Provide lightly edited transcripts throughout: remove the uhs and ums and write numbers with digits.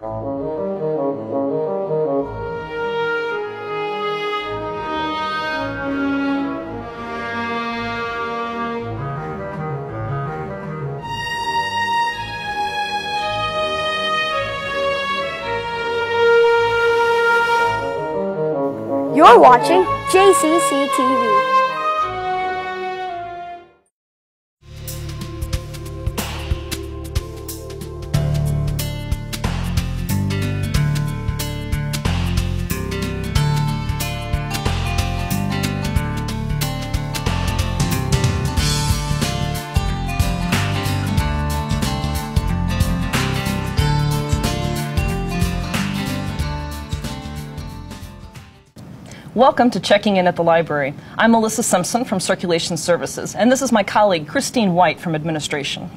You're watching JCC TV. Welcome to Checking In at the Library. I'm Melissa Simpson from Circulation Services, and this is my colleague Christine White from Administration.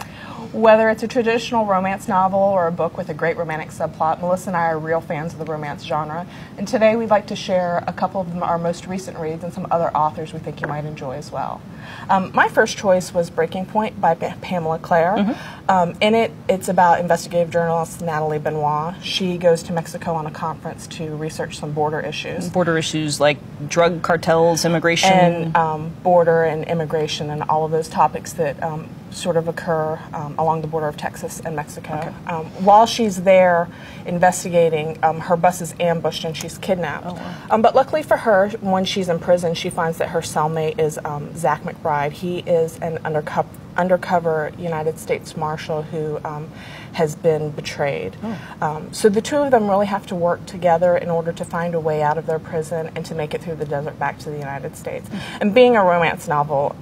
Whether it's a traditional romance novel or a book with a great romantic subplot, Melissa and I are real fans of the romance genre, and today we'd like to share a couple of our most recent reads and some other authors we think you might enjoy as well. My first choice was Breaking Point by Pamela Clare. In it, it's about investigative journalist Natalie Benoit. She goes to Mexico on a conference to research some border issues. Border issues like drug cartels, immigration. And border and immigration and all of those topics that sort of occur along the border of Texas and Mexico. Okay. While she's there investigating, her bus is ambushed and she's kidnapped. Oh, wow. But luckily for her, when she's in prison, she finds that her cellmate is Zach McBride. He is an undercover United States Marshal who has been betrayed. Oh. So the two of them really have to work together in order to find a way out of their prison and to make it through the desert back to the United States. And being a romance novel,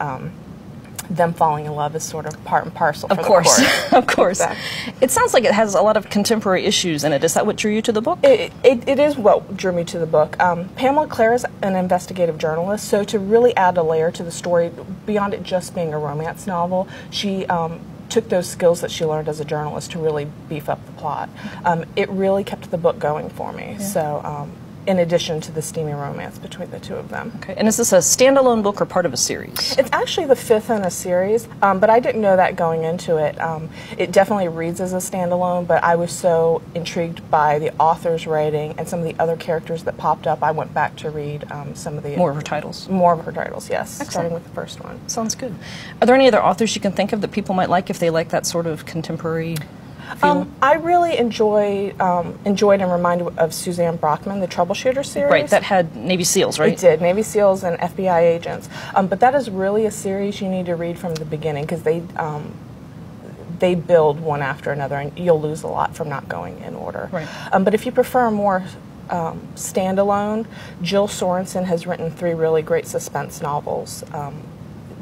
them falling in love is sort of part and parcel for the course. Of course. Exactly. It sounds like it has a lot of contemporary issues in it. Is that what drew you to the book? It is what drew me to the book. Pamela Clare is an investigative journalist, so to really add a layer to the story, beyond it just being a romance novel, she took those skills that she learned as a journalist to really beef up the plot. It really kept the book going for me. Yeah. So, in addition to the steamy romance between the two of them. Okay. And is this a standalone book or part of a series? It's actually the fifth in a series, but I didn't know that going into it. It definitely reads as a standalone, but I was so intrigued by the author's writing and some of the other characters that popped up, I went back to read some of the... More of her titles? More of her titles, yes. Excellent. Starting with the first one. Sounds good. Are there any other authors you can think of that people might like if they like that sort of contemporary... I really enjoyed and reminded of Suzanne Brockman, the Troubleshooter series. Right, that had Navy SEALs, right? It did, Navy SEALs and FBI agents. But that is really a series you need to read from the beginning because they build one after another, and you'll lose a lot from not going in order. Right. But if you prefer more standalone, Jill Sorensen has written 3 really great suspense novels.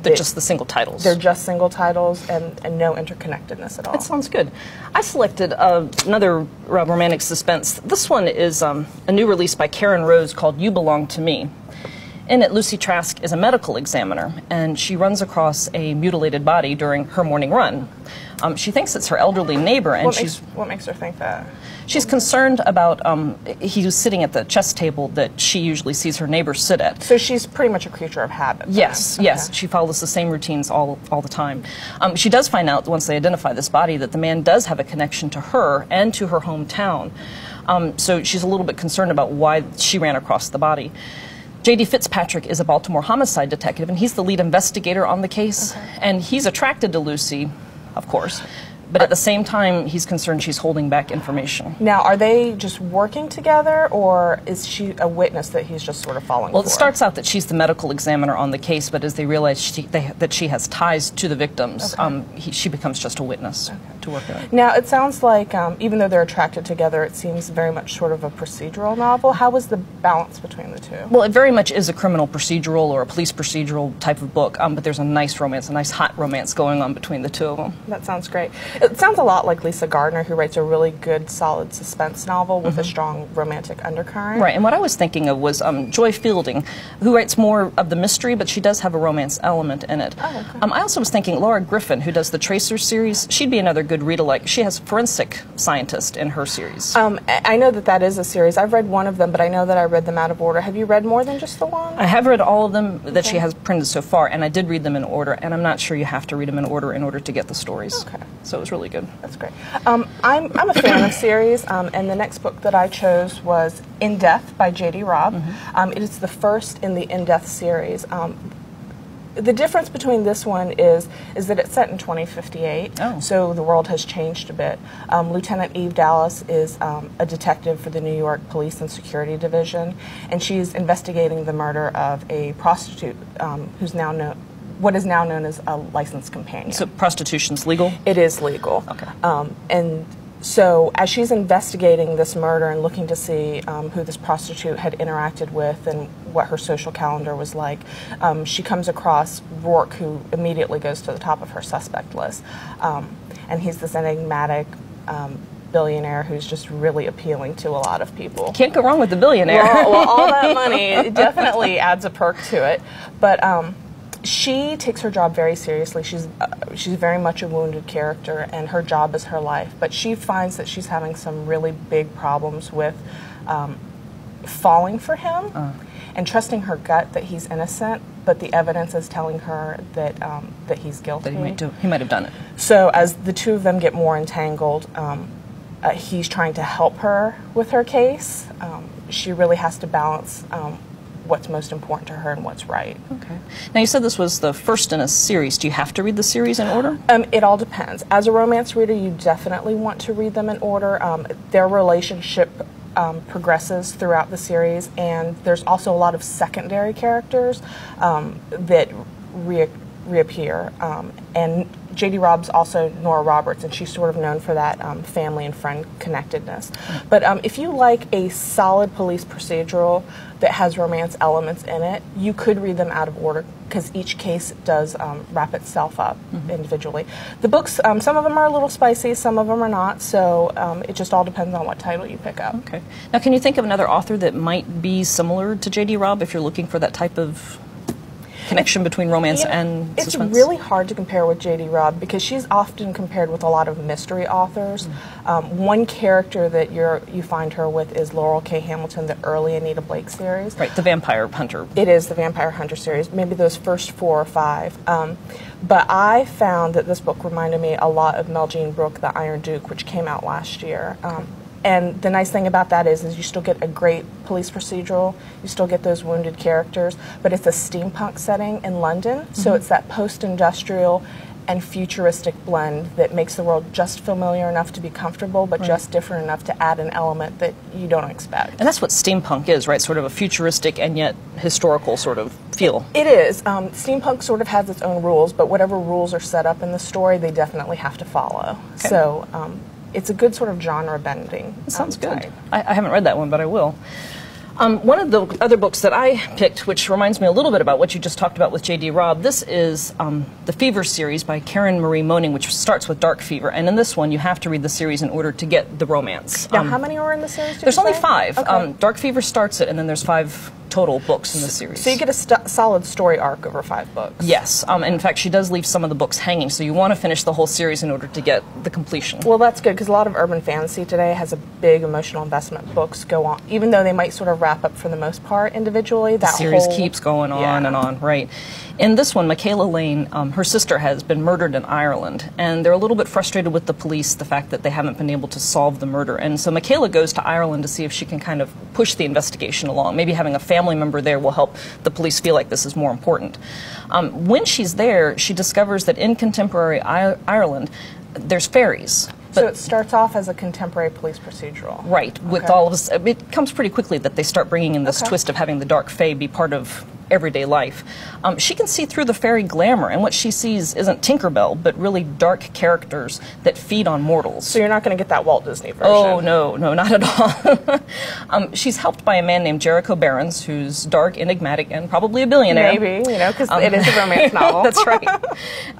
They're just the single titles. They're just single titles and no interconnectedness at all. That sounds good. I selected another romantic suspense. This one is a new release by Karen Rose called You Belong to Me. In it, Lucy Trask is a medical examiner, and she runs across a mutilated body during her morning run. She thinks it's her elderly neighbor, and what makes her think that? She's concerned about he was sitting at the chess table that she usually sees her neighbor sit at. So she's pretty much a creature of habit. Yes, then. yes. Okay. She follows the same routines all the time. She does find out, once they identify this body, that the man does have a connection to her and to her hometown. So she's a little bit concerned about why she ran across the body. J.D. Fitzpatrick is a Baltimore homicide detective, and he's the lead investigator on the case. Okay. And he's attracted to Lucy, of course. But at the same time, he's concerned she's holding back information. Now, are they just working together, or is she a witness that he's just sort of following Well, it starts out that she's the medical examiner on the case, but as they realize that she has ties to the victims, okay. She becomes just a witness to work on it. Now, it sounds like, even though they're attracted together, it seems very much sort of a procedural novel. How is the balance between the two? Well, it very much is a criminal procedural or a police procedural type of book, but there's a nice romance, a nice hot romance going on between the two of them. That sounds great. It sounds a lot like Lisa Gardner, who writes a really good, solid suspense novel with a strong romantic undercurrent. Right, and what I was thinking of was Joy Fielding, who writes more of the mystery, but she does have a romance element in it. Oh, okay. I also was thinking Laura Griffin, who does the Tracers series. She'd be another good good read-alike. She has forensic scientist in her series. I know that is a series. I've read one of them, but I know that I read them out of order. Have you read more than just the one? I have read all of them that she has printed so far, and I did read them in order, and I'm not sure you have to read them in order to get the stories. Okay. So it was really good. That's great. I'm a fan of series, and the next book that I chose was In Death by J.D. Robb. It is the first in the In Death series. The difference between this one is that it's set in 2058, so the world has changed a bit. Lieutenant Eve Dallas is a detective for the New York Police and Security Division, and she's investigating the murder of a prostitute who's now what is now known as a licensed companion. So prostitution's legal? It is legal. Okay. And so as she's investigating this murder and looking to see who this prostitute had interacted with and what her social calendar was like, she comes across Rourke, who immediately goes to the top of her suspect list. And he's this enigmatic billionaire who's just really appealing to a lot of people. Can't go wrong with the billionaire. Well, all that money, it definitely adds a perk to it. But she takes her job very seriously. She's very much a wounded character, and her job is her life. But she finds that she's having some really big problems with falling for him and trusting her gut that he's innocent, but the evidence is telling her that that he's guilty. That he might have done it. So as the two of them get more entangled, he's trying to help her with her case. She really has to balance what's most important to her and what's right. Okay. Now, you said this was the first in a series. Do you have to read the series in order? It all depends. As a romance reader, you definitely want to read them in order. Their relationship progresses throughout the series, and there's also a lot of secondary characters that reappear. And J.D. Robb's also Nora Roberts, and she's sort of known for that family and friend connectedness. But if you like a solid police procedural that has romance elements in it, you could read them out of order because each case does wrap itself up individually. The books, some of them are a little spicy, some of them are not, so it just all depends on what title you pick up. Okay. Now, can you think of another author that might be similar to J.D. Robb if you're looking for that type of connection between romance and suspense? It's really hard to compare with J.D. Robb because she's often compared with a lot of mystery authors. One character that you find her with is Laurel K. Hamilton, the early Anita Blake series. Right, the Vampire Hunter. It is the Vampire Hunter series, maybe those first 4 or 5. But I found that this book reminded me a lot of Mel Jean Brooke, The Iron Duke, which came out last year. And the nice thing about that is you still get a great police procedural, you still get those wounded characters, but it's a steampunk setting in London, so it's that post-industrial and futuristic blend that makes the world just familiar enough to be comfortable, but just different enough to add an element that you don't expect. And that's what steampunk is, right? Sort of a futuristic and yet historical sort of feel. It is. Steampunk sort of has its own rules, but whatever rules are set up in the story, they definitely have to follow. Okay. So it's a good sort of genre bending. That sounds good. type. I haven't read that one, but I will. One of the other books that I picked, which reminds me a little bit about what you just talked about with J.D. Robb, this is the Fever series by Karen Marie Moning, which starts with Dark Fever. And in this one, you have to read the series in order to get the romance. Now, how many are in the series? There's only 5. Okay. Dark Fever starts it, and then there's 5 total books in the series. So you get a solid story arc over 5 books. Yes. In fact, she does leave some of the books hanging, so you want to finish the whole series in order to get the completion. Well, that's good, because a lot of urban fantasy today has a big emotional investment. Books go on, even though they might sort of wrap up for the most part individually. That the series keeps going on and on, right. In this one, Michaela Lane, her sister has been murdered in Ireland, and they're a little bit frustrated with the police, the fact that they haven't been able to solve the murder. And so Michaela goes to Ireland to see if she can kind of push the investigation along. Maybe having a family member there will help the police feel like this is more important. When she's there, she discovers that in contemporary Ireland, there's fairies. So it starts off as a contemporary police procedural. Right. With all of this, it comes pretty quickly that they start bringing in this twist of having the dark fae be part of everyday life. She can see through the fairy glamour, and what she sees isn't Tinkerbell, but really dark characters that feed on mortals. So you're not going to get that Walt Disney version. Oh, no, not at all. She's helped by a man named Jericho Barons, who's dark, enigmatic, and probably a billionaire. Maybe, because it is a romance novel. That's right.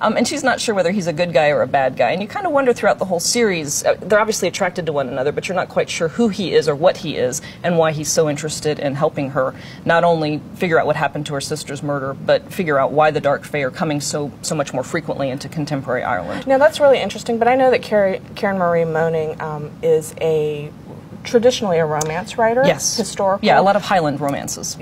And she's not sure whether he's a good guy or a bad guy. And you kind of wonder throughout the whole series, they're obviously attracted to one another, but you're not quite sure who he is or what he is and why he's so interested in helping her not only figure out what happened happened to her sister's murder, but figure out why the Dark Fae are coming so much more frequently into contemporary Ireland. Now that's really interesting, but I know that Karen Marie Moning is traditionally a romance writer. Yes. Historical. Yeah, a lot of Highland romances.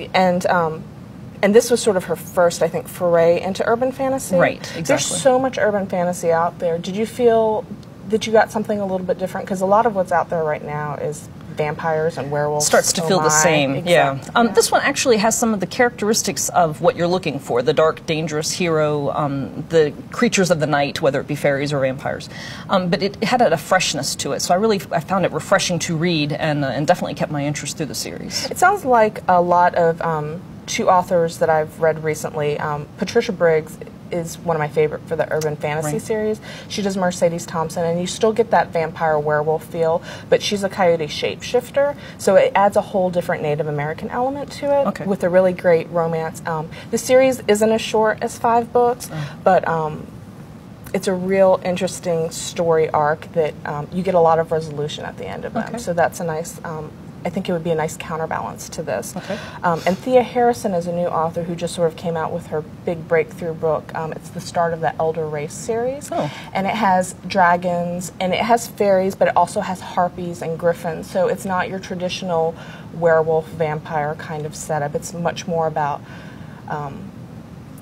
And this was sort of her first, I think, foray into urban fantasy. Right, exactly. There's so much urban fantasy out there. Did you feel that you got something a little bit different? Because a lot of what's out there right now is vampires and werewolves. Starts to feel the same, exactly. yeah. This one actually has some of the characteristics of what you're looking for, the dark, dangerous hero, the creatures of the night, whether it be fairies or vampires. But it had a freshness to it, so I found it refreshing to read and definitely kept my interest through the series. It sounds like a lot of two authors that I've read recently. Patricia Briggs is one of my favorite for the urban fantasy series. She does Mercedes Thompson, and you still get that vampire werewolf feel, but she's a coyote shapeshifter, so it adds a whole different Native American element to it with a really great romance. The series isn't as short as 5 books, but it's a real interesting story arc that you get a lot of resolution at the end of them. So that's a nice, I think it would be a nice counterbalance to this. And Thea Harrison is a new author who just sort of came out with her big breakthrough book. It's the start of the Elder Race series. And it has dragons, and it has fairies, but it also has harpies and griffins. So it's not your traditional werewolf vampire kind of setup. It's much more about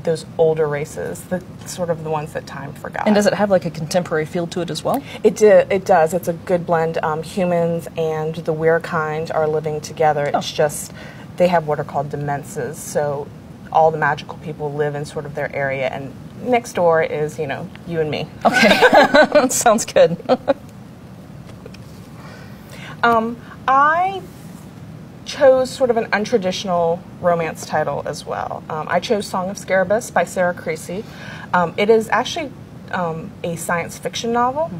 those older races, sort of the ones that time forgot. And does it have like a contemporary feel to it as well? It does. It's a good blend. Humans and the weird kind are living together. It's just they have what are called dimenses. So all the magical people live in sort of their area, and next door is, you know, you and me. Okay, sounds good. I chose sort of an untraditional romance title as well. I chose Song of Scarabus by Sarah Creasy. It is actually a science fiction novel,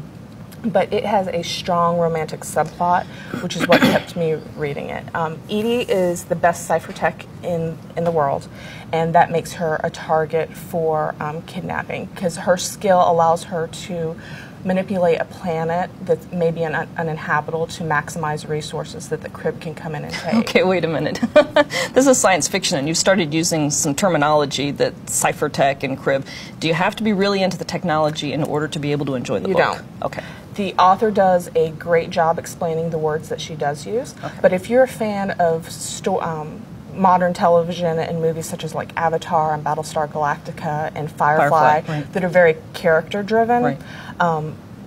but it has a strong romantic subplot, which is what kept me reading it. Edie is the best cipher tech in the world, and that makes her a target for kidnapping, because her skill allows her to manipulate a planet that may be uninhabitable to maximize resources that the crib can come in and take. Okay, wait a minute. This is science fiction, and you started using some terminology that cipher tech and crib. Do you have to be really into the technology in order to be able to enjoy the book? You don't. Okay. The author does a great job explaining the words that she does use, but if you're a fan of modern television and movies such as like Avatar and Battlestar Galactica and Firefly that are very character driven,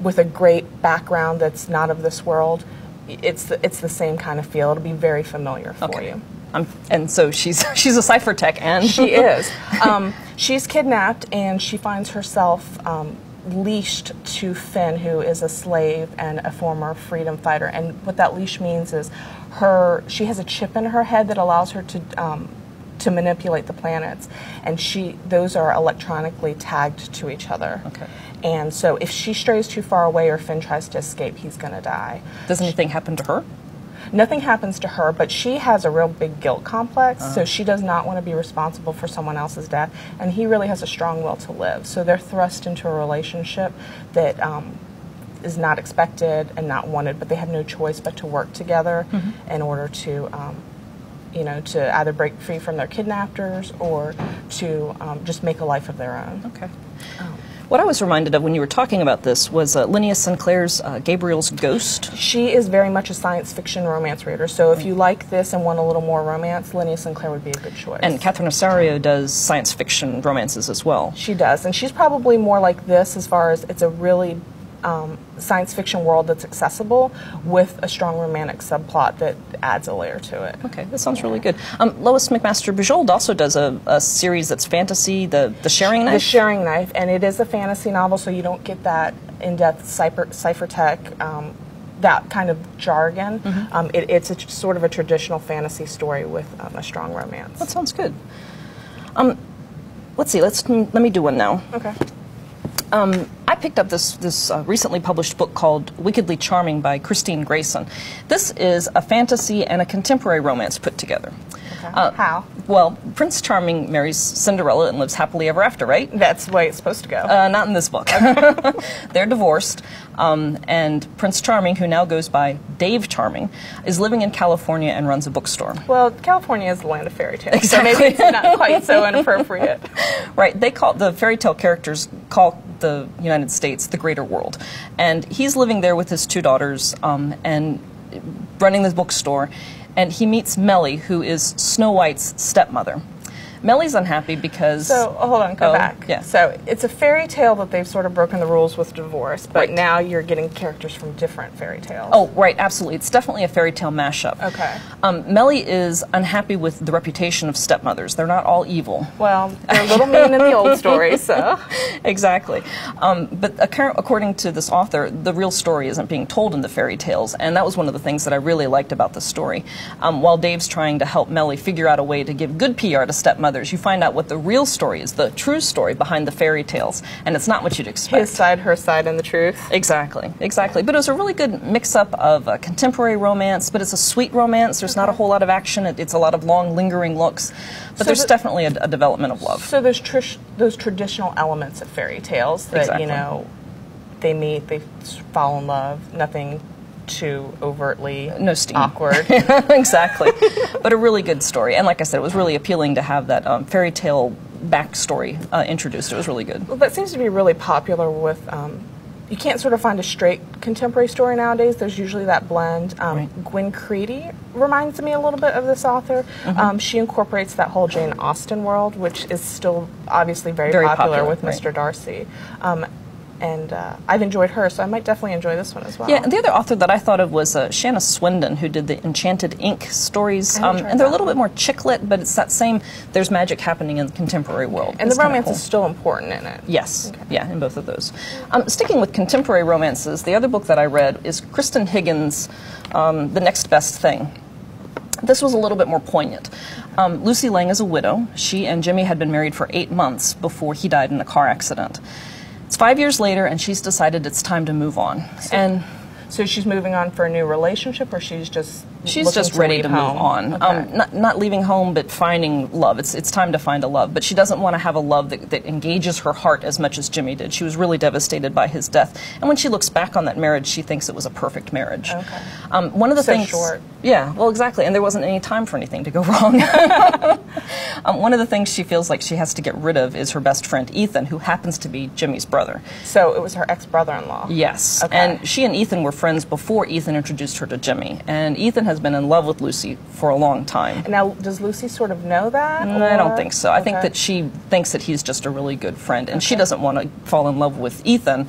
with a great background that's not of this world, it's the same kind of feel. It'll be very familiar for you. And so she's a cipher tech, and she is. She's kidnapped, and she finds herself leashed to Finn, who is a slave and a former freedom fighter. And what that leash means is she has a chip in her head that allows her to manipulate the planets, and those are electronically tagged to each other. And so if she strays too far away or Finn tries to escape, he's going to die. Does anything happen to her? Nothing happens to her, but she has a real big guilt complex, so she does not want to be responsible for someone else's death, and he really has a strong will to live. So they're thrust into a relationship that is not expected and not wanted, but they have no choice but to work together in order to, to either break free from their kidnappers or to just make a life of their own. What I was reminded of when you were talking about this was Linnea Sinclair's Gabriel's Ghost. She is very much a science fiction romance reader, so if you like this and want a little more romance, Linnea Sinclair would be a good choice. And Catherine Osorio does science fiction romances as well. She does, and she's probably more like this as far as it's a really science fiction world that's accessible with a strong romantic subplot that adds a layer to it. Okay, that sounds really good. Lois McMaster Bujold also does a series that's fantasy, the Sharing Knife? The Sharing Knife, and it is a fantasy novel, so you don't get that in-depth cipher tech, that kind of jargon. It's sort of a traditional fantasy story with a strong romance. That sounds good. Let's see, let me do one now. Okay. I picked up this recently published book called Wickedly Charming by Christine Grayson. This is a fantasy and a contemporary romance put together. How? Well, Prince Charming marries Cinderella and lives happily ever after, right? That's the way it's supposed to go. Not in this book. They're divorced, and Prince Charming, who now goes by Dave Charming, is living in California and runs a bookstore. Well, California is the land of fairy tales, Exactly. so maybe it's not quite so inappropriate. Right. They call the fairy tale characters call the United States the greater world, and he's living there with his 2 daughters and running the bookstore, and he meets Melly, who is Snow White's stepmother. Melly's unhappy because... So, hold on, go back. Yeah. So, it's a fairy tale that they've sort of broken the rules with divorce, but Right. now you're getting characters from different fairy tales. Oh, right, absolutely. It's definitely a fairy tale mashup. Okay. Melly is unhappy with the reputation of stepmothers. They're not all evil. Well, they're a little mean in the old story, so... Exactly. But according to this author, the real story isn't being told in the fairy tales, and that was one of the things that I really liked about the story. While Dave's trying to help Melly figure out a way to give good PR to stepmothers, you find out what the real story is, the true story behind the fairy tales, and it's not what you'd expect. His side, her side, and the truth. Exactly, exactly. But it was a really good mix-up of contemporary romance, but it's a sweet romance. There's not a whole lot of action. It's a lot of long, lingering looks, but there's definitely a development of love. So there's those traditional elements of fairy tales that, Exactly. you know, they meet, they fall in love, nothing too overtly No steam. awkward. Exactly. But a really good story. And like I said, it was really appealing to have that fairy tale backstory introduced. It was really good. Well, that seems to be really popular with, you can't sort of find a straight contemporary story nowadays. There's usually that blend. Right. Gwen Creasy reminds me a little bit of this author. She incorporates that whole Jane Austen world, which is still obviously very popular with right. Mr. Darcy. And I've enjoyed her, so I might definitely enjoy this one as well. Yeah, and the other author that I thought of was Shanna Swindon, who did the Enchanted Ink stories. And they're a little bit more chick-lit, but it's that same, there's magic happening in the contemporary world. And it's the romance cool. is still important in it. Yes, yeah, in both of those. Sticking with contemporary romances, the other book that I read is Kristin Higgins' The Next Best Thing. This was a little bit more poignant. Lucy Lang is a widow. She and Jimmy had been married for 8 months before he died in a car accident. It's 5 years later, and she's decided it's time to move on. So she's moving on for a new relationship, or she's just ready to move on. Okay. Not leaving home, but finding love. It's time to find a love. But she doesn't want to have a love that engages her heart as much as Jimmy did. She was really devastated by his death. And when she looks back on that marriage, she thinks it was a perfect marriage. Okay. One of the things. Short. Yeah, well, exactly. And there wasn't any time for anything to go wrong. One of the things she feels like she has to get rid of is her best friend, Ethan, who happens to be Jimmy's brother. So it was her ex-brother-in-law. Yes. Okay. And she and Ethan were friends before Ethan introduced her to Jimmy. And Ethan has been in love with Lucy for a long time. Now, does Lucy sort of know that? I don't think so. I think Okay. that she thinks that he's just a really good friend, and she doesn't want to fall in love with Ethan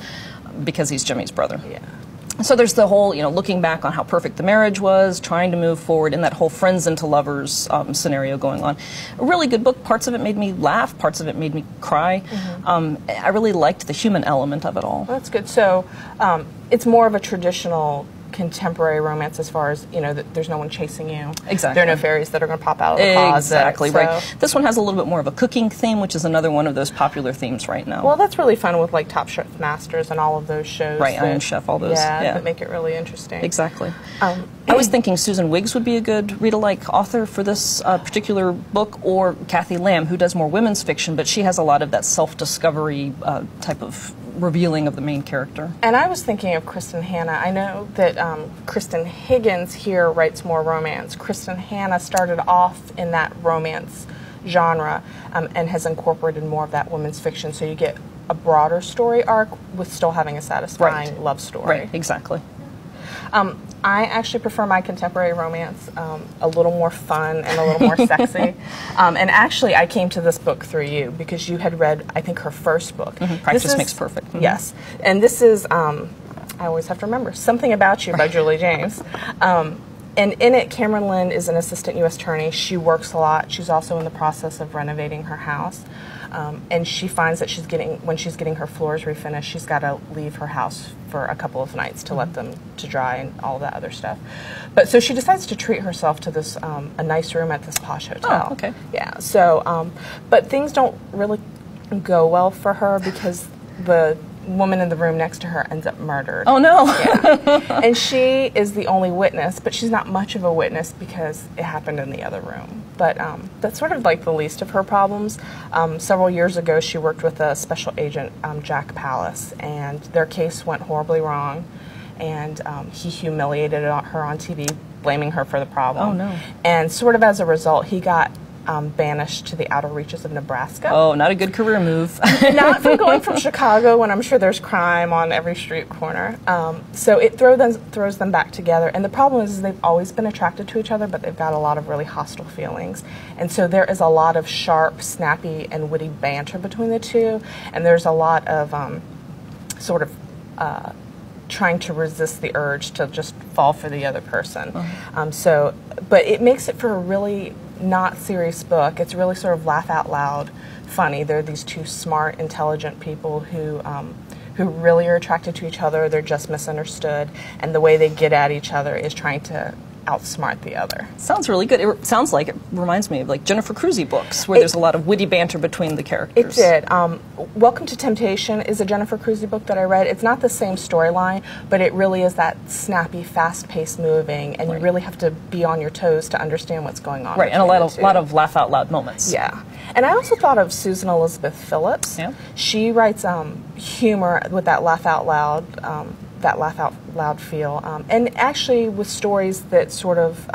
because he's Jimmy's brother. Yeah. So there's the whole, looking back on how perfect the marriage was, trying to move forward, and that whole friends into lovers scenario going on. A really good book. Parts of it made me laugh. Parts of it made me cry. I really liked the human element of it all. Well, that's good. So it's more of a traditional contemporary romance as far as, that there's no one chasing you. Exactly. There are no fairies that are going to pop out of the closet. Exactly, so. right. This one has a little bit more of a cooking theme, which is another one of those popular themes right now. Well, that's really fun with like Top Chef Masters and all of those shows. Right, Iron Chef, all those. Yeah, that make it really interesting. Exactly. I was thinking Susan Wiggs would be a good read-alike author for this particular book, or Kathy Lamb, who does more women's fiction, but she has a lot of that self-discovery type of revealing of the main character. And I was thinking of Kristin Hannah. I know that Kristin Higgins here writes more romance. Kristin Hannah started off in that romance genre and has incorporated more of that women's fiction, so you get a broader story arc with still having a satisfying love story. Right, exactly. I actually prefer my contemporary romance a little more fun and a little more sexy. And actually, I came to this book through you because you had read, I think, her first book. Practice Makes Perfect. Yes. And this is, I always have to remember, Something About You by Julie James. And in it, Cameron Lynn is an assistant U.S. attorney. She works a lot. She's also in the process of renovating her house. And she finds that when she's getting her floors refinished, she's got to leave her house for a couple of nights to let them to dry and all that other stuff. But so she decides to treat herself to this a nice room at this posh hotel. Oh, okay. Yeah. So, but things don't really go well for her because the woman in the room next to her ends up murdered. Oh, no. Yeah. And she is the only witness, but she's not much of a witness because it happened in the other room. But that's sort of like the least of her problems. Several years ago, she worked with a special agent, Jack Pallas, and their case went horribly wrong. And he humiliated her on TV, blaming her for the problem. Oh, no. And sort of as a result, he got banished to the outer reaches of Nebraska. Oh, not a good career move. Not for going from Chicago when I'm sure there's crime on every street corner. So it throws them back together. And the problem is they've always been attracted to each other, but they've got a lot of really hostile feelings. And so there is a lot of sharp, snappy, and witty banter between the two. And there's a lot of sort of trying to resist the urge to just fall for the other person. But it makes it for a really not serious book. It's really sort of laugh out loud funny. They're these two smart, intelligent people who really are attracted to each other. They're just misunderstood, and the way they get at each other is trying to outsmart the other. Sounds really good. It sounds like it reminds me of like Jennifer Creasy books, where there's a lot of witty banter between the characters. It did. Welcome to Temptation is a Jennifer Creasy book that I read. It's not the same storyline, but it really is that snappy, fast-paced moving, and you really have to be on your toes to understand what's going on. Right, and a lot of laugh out loud moments. Yeah. And I also thought of Susan Elizabeth Phillips. Yeah. She writes humor with that laugh out loud feel, and actually with stories that sort of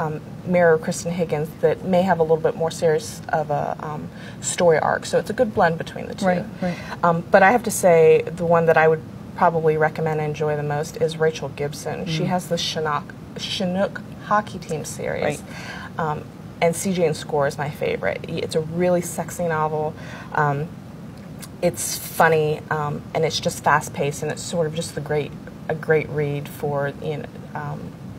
mirror Kristin Higgins that may have a little bit more serious of a story arc. So it's a good blend between the two. Right, right. But I have to say the one that I would probably recommend and enjoy the most is Rachel Gibson. She has the Chinook hockey team series. Right. And CJ and Score is my favorite. It's a really sexy novel. It's funny, and it's just fast-paced, and it's sort of just a great read for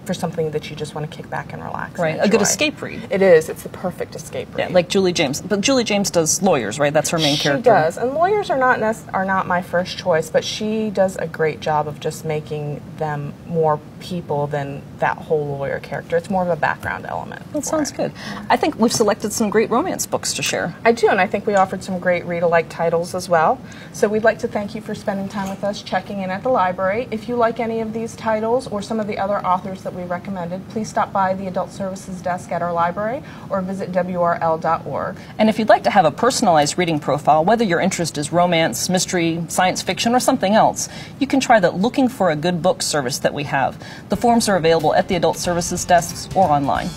for something that you just want to kick back and relax. Right, and a good enjoy. escape read. It is. It's the perfect escape read. Yeah, like Julie James. But Julie James does lawyers, right? That's her main character. She does, and lawyers are not my first choice, but she does a great job of just making them more people than that whole lawyer character. It's more of a background element. That sounds good. I think we've selected some great romance books to share. I do, and I think we offered some great read-alike titles as well. So we'd like to thank you for spending time with us, checking in at the library. If you like any of these titles or some of the other authors that we recommended, please stop by the Adult Services desk at our library or visit WRL.org. And if you'd like to have a personalized reading profile, whether your interest is romance, mystery, science fiction, or something else, you can try the Looking for a Good Book service that we have. The forms are available at the Adult Services desks or online.